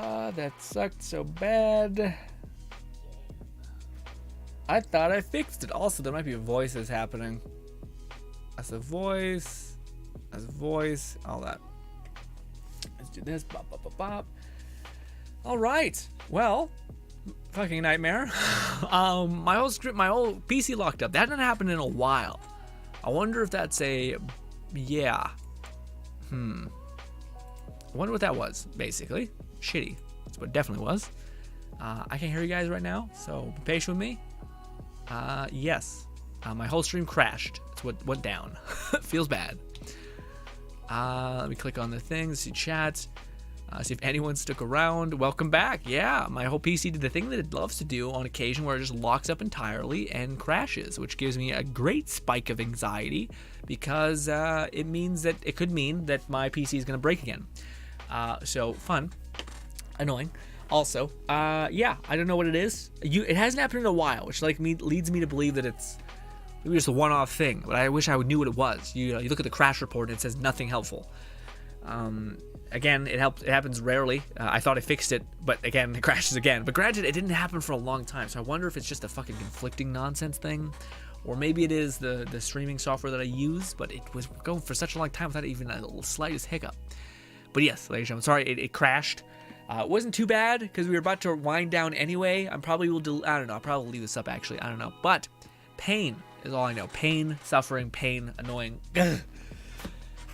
That sucked so bad. I thought I fixed it. Also, there might be voices happening. As a voice, all that. Let's do this. Bop, bop, bop, bop. All right. Well, fucking nightmare. My whole PC locked up. That didn't happen in a while. I wonder if that's a, yeah. I wonder what that was. Basically, shitty. That's what it definitely was. I can't hear you guys right now, so be patient with me. Yes. My whole stream crashed. That's what went down. Feels bad. Let me click on the thing, see chat, see if anyone stuck around. Welcome back. Yeah, my whole PC did the thing that it loves to do on occasion, where it just locks up entirely and crashes, which gives me a great spike of anxiety because it could mean that my PC is going to break again. So fun, annoying. Also, yeah, I don't know what it is. It hasn't happened in a while, which leads me to believe that it's maybe just a one-off thing. But I wish I knew what it was. You look at the crash report and it says nothing helpful. Again, it happens rarely. I thought I fixed it, but again, it crashes again. But granted, it didn't happen for a long time, so I wonder if it's just a fucking conflicting nonsense thing, or maybe it is the streaming software that I use. But it was going for such a long time without even a slightest hiccup. But yes, ladies and gentlemen, sorry, it crashed. It wasn't too bad because we were about to wind down anyway. I probably will I don't know. I'll probably leave this up actually. I don't know. But pain is all I know. Pain, suffering, pain, annoying.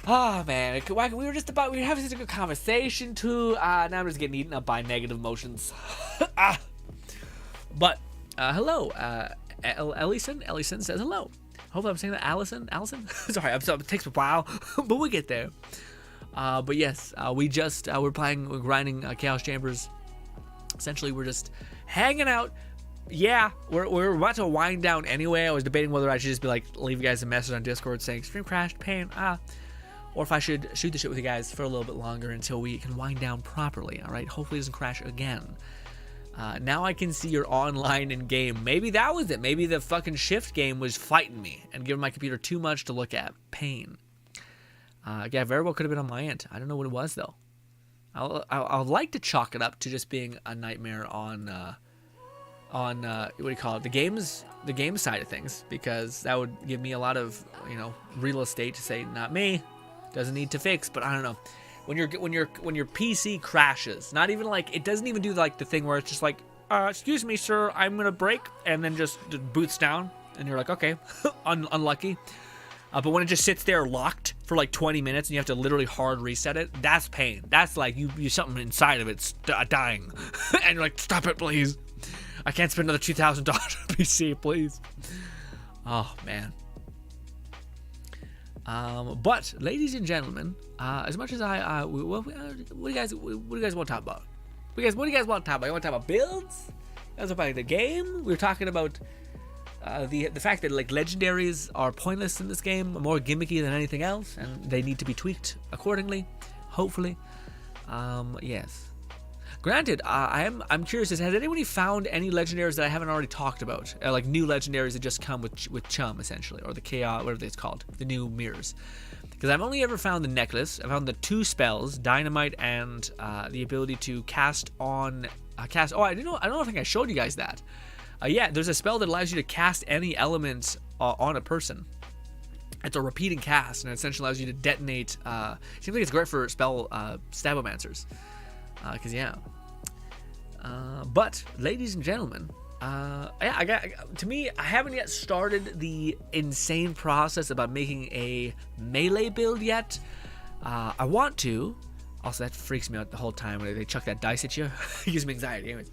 Oh man, we were having such a good conversation too. Now I'm just getting eaten up by negative emotions. But hello, Ellison. Ellison says hello. Hopefully I'm saying that. Allison. Sorry, it takes a while, but we get there. But yes, we're grinding Chaos Chambers. Essentially, we're just hanging out. Yeah, we're about to wind down anyway. I was debating whether I should just be like, leave you guys a message on Discord saying stream crashed, pain, or if I should shoot the shit with you guys for a little bit longer until we can wind down properly. All right, hopefully it doesn't crash again. Now I can see your online in game. Maybe that was it. Maybe the fucking shift game was fighting me and giving my computer too much to look at. Pain. Yeah, very well could have been on my end. I don't know what it was though. I'll like to chalk it up to just being a nightmare on what do you call it? The game side of things, because that would give me a lot of real estate to say not me, doesn't need to fix. But I don't know. When your PC crashes, not even like it doesn't even do like the thing where it's just like excuse me sir, I'm gonna break, and then just boots down and you're like okay, unlucky. But when it just sits there locked for like 20 minutes and you have to literally hard reset it, that's pain. That's like you something inside of it's dying. And you're like, stop it, please. I can't spend another $2,000 on PC, please. Oh, man. But, ladies and gentlemen, as much as what do you guys want to talk about? What do you guys want to talk about? You want to talk about builds? You want to talk about the game? We were talking about the fact that like legendaries are pointless in this game, more gimmicky than anything else, and they need to be tweaked accordingly, hopefully. Yes. Granted, I'm curious, has anybody found any legendaries that I haven't already talked about? Like new legendaries that just come with chum, essentially, or the chaos, whatever it's called, the new mirrors. Because I've only ever found the necklace. I found the 2 spells, dynamite and the ability to cast on cast. Oh, I don't think I showed you guys that. Yeah, there's a spell that allows you to cast any element on a person. It's a repeating cast, and it essentially allows you to detonate. Seems like it's great for spell stabomancers. Because yeah. But ladies and gentlemen, yeah, to me, I haven't yet started the insane process about making a melee build yet. I want to. Also, that freaks me out the whole time when they chuck that dice at you. It gives me anxiety. Anyways,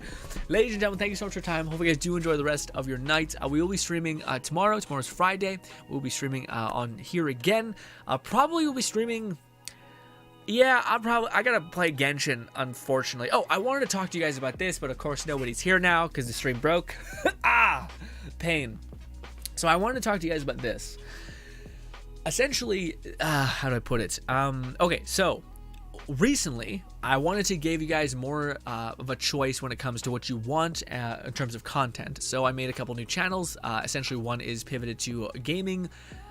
ladies and gentlemen, thank you so much for your time. Hope you guys do enjoy the rest of your night. We will be streaming tomorrow. Tomorrow's Friday. We'll be streaming on here again. Probably will be streaming. Yeah, I gotta play Genshin, unfortunately. Oh, I wanted to talk to you guys about this, but of course nobody's here now because the stream broke. Pain. So I wanted to talk to you guys about this. Essentially, how do I put it? Okay, so recently, I wanted to give you guys more of a choice when it comes to what you want in terms of content. So I made a couple new channels. Essentially, one is pivoted to gaming,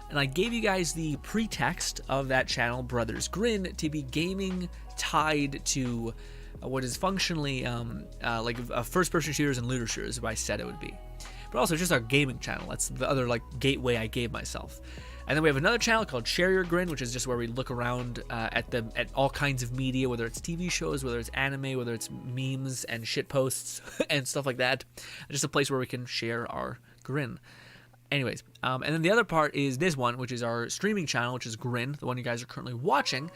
and I gave you guys the pretext of that channel, Brothers Grin, to be gaming tied to what is functionally like first-person shooters and looter shooters, is what I said it would be. But also just our gaming channel. That's the other like gateway I gave myself. And then we have another channel called Share Your Grin, which is just where we look around at all kinds of media, whether it's TV shows, whether it's anime, whether it's memes and shit posts and stuff like that. Just a place where we can share our grin. Anyways, and then the other part is this one, which is our streaming channel, which is Grin, the one you guys are currently watching.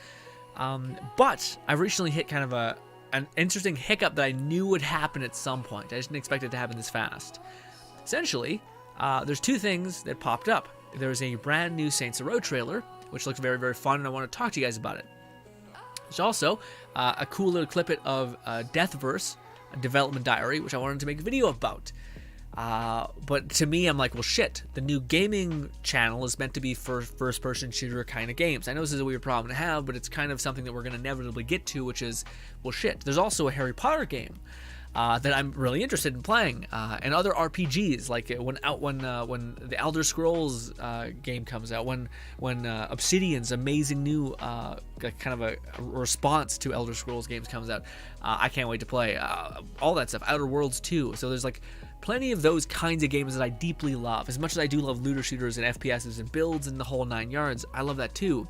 But I've recently hit kind of an interesting hiccup that I knew would happen at some point. I just didn't expect it to happen this fast. Essentially, there's two things that popped up. There's a brand new Saints Row trailer, which looks very, very fun, and I want to talk to you guys about it. There's also a cool little clip of Deathverse, a development diary, which I wanted to make a video about. But to me, I'm like, well, shit, the new gaming channel is meant to be for first-person shooter kind of games. I know this is a weird problem to have, but it's kind of something that we're going to inevitably get to, which is, well, shit, there's also a Harry Potter game that I'm really interested in playing, and other RPGs, like when the Elder Scrolls game comes out, when Obsidian's amazing new kind of a response to Elder Scrolls games comes out. I can't wait to play all that stuff. Outer Worlds 2. So there's like plenty of those kinds of games that I deeply love. As much as I do love looter shooters and FPSs and builds and the whole 9 yards, I love that too.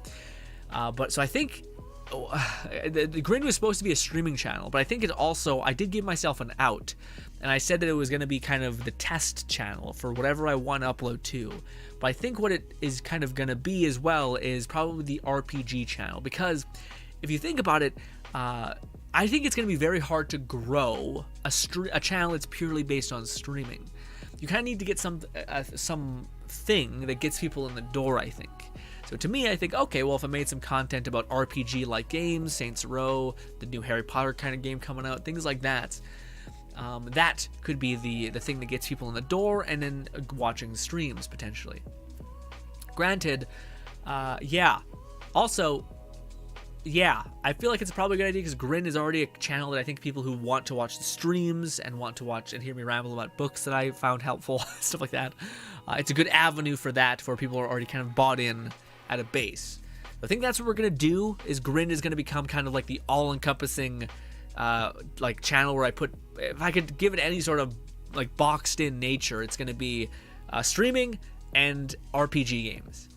But so I think the Grin was supposed to be a streaming channel, but I think it also, I did give myself an out, and I said that it was going to be kind of the test channel for whatever I want to upload to. But I think what it is kind of going to be as well is probably the RPG channel, because if you think about it, I think it's going to be very hard to grow a channel that's purely based on streaming. You kind of need to get something that gets people in the door, I think. So to me, I think, okay, well, if I made some content about RPG-like games, Saints Row, the new Harry Potter kind of game coming out, things like that, that could be the thing that gets people in the door, and then watching streams, potentially. Granted, yeah. Also, yeah, I feel like it's probably a good idea because Grin is already a channel that I think people who want to watch the streams and want to watch and hear me ramble about books that I found helpful, stuff like that. It's a good avenue for that, for people who are already kind of bought in at a base. I think that's what we're gonna do. Is Grin is gonna become kind of like the all-encompassing like channel where I put, if I could give it any sort of like boxed-in nature, it's gonna be streaming and RPG games.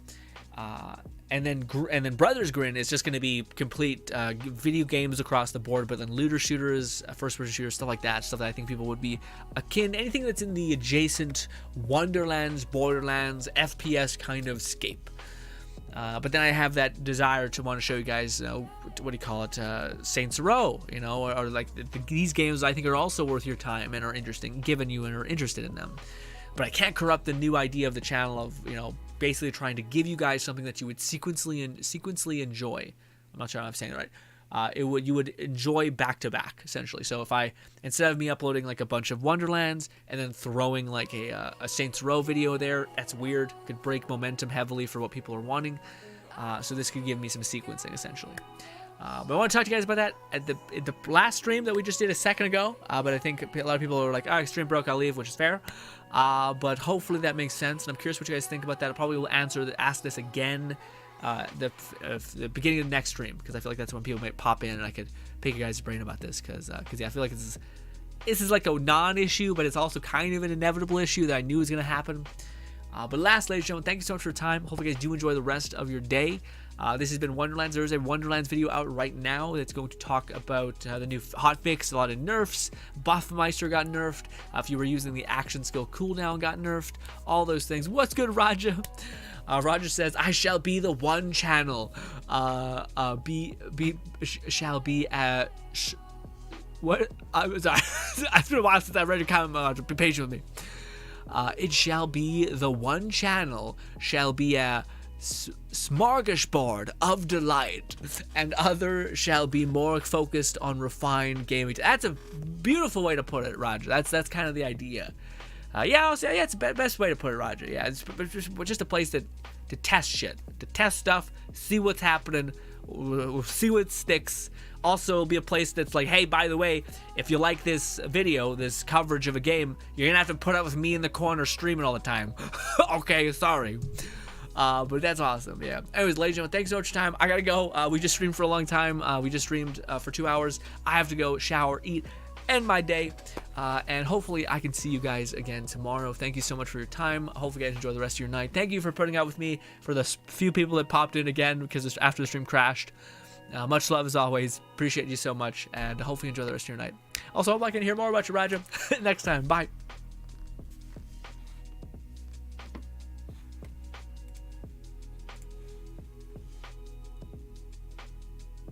And then Brothers Grin is just going to be complete video games across the board, but then looter shooters, first-person shooters, stuff like that, stuff that I think people would be akin, anything that's in the adjacent Wonderlands, Borderlands, FPS kind of scape. But then I have that desire to want to show you guys, what do you call it, Saints Row, you know, or like these games I think are also worth your time and are interesting, given you and are interested in them. But I can't corrupt the new idea of the channel of, you know, basically trying to give you guys something that you would sequentially enjoy. I'm not sure if I'm saying it right. You would enjoy back to back, essentially. So if instead of me uploading like a bunch of Wonderlands and then throwing like a Saints Row video there, that's weird. Could break momentum heavily for what people are wanting. So this could give me some sequencing, essentially. But I want to talk to you guys about that at the last stream that we just did a second ago. But I think a lot of people are like, oh, stream broke, I'll leave, which is fair. But hopefully that makes sense, and I'm curious what you guys think about that. I probably will ask this again the beginning of the next stream, because I feel like that's when people might pop in and I could pick your guys' brain about this, because yeah, I feel like this is like a non-issue, but it's also kind of an inevitable issue that I knew was going to happen. But last, ladies and gentlemen, thank you so much for your time. Hopefully you guys do enjoy the rest of your day. This has been Wonderlands. There is a Wonderlands video out right now that's going to talk about the new hotfix, a lot of nerfs. Buffmeister got nerfed. If you were using the action skill cooldown, got nerfed. All those things. What's good, Roger? Roger says, "I shall be the one channel. Shall be what? I'm sorry. It's been a while since I read your comment. Be patient with me. It shall be the one channel. Shall be a smorgasbord of delight, and other shall be more focused on refined gaming." That's a beautiful way to put it, Roger. That's kind of the idea. Yeah, I'll say, yeah, it's the best way to put it, Roger. Yeah, it's just a place to test shit, to test stuff, see what's happening, see what sticks. Also, it'll be a place that's like, hey, by the way, if you like this video, this coverage of a game, you're gonna have to put up with me in the corner streaming all the time. Okay, sorry. But that's awesome. Yeah. Anyways, ladies and gentlemen, thanks so much for your time. I gotta go. We just streamed for a long time. We just streamed for 2 hours. I have to go shower, eat, end my day, and hopefully I can see you guys again tomorrow. Thank you so much for your time. Hopefully you guys enjoy the rest of your night. Thank you for putting out with me, for the few people that popped in again because after the stream crashed. Much love as always. Appreciate you so much, and hopefully you enjoy the rest of your night. Also, hope I can hear more about you, Raja, next time. Bye.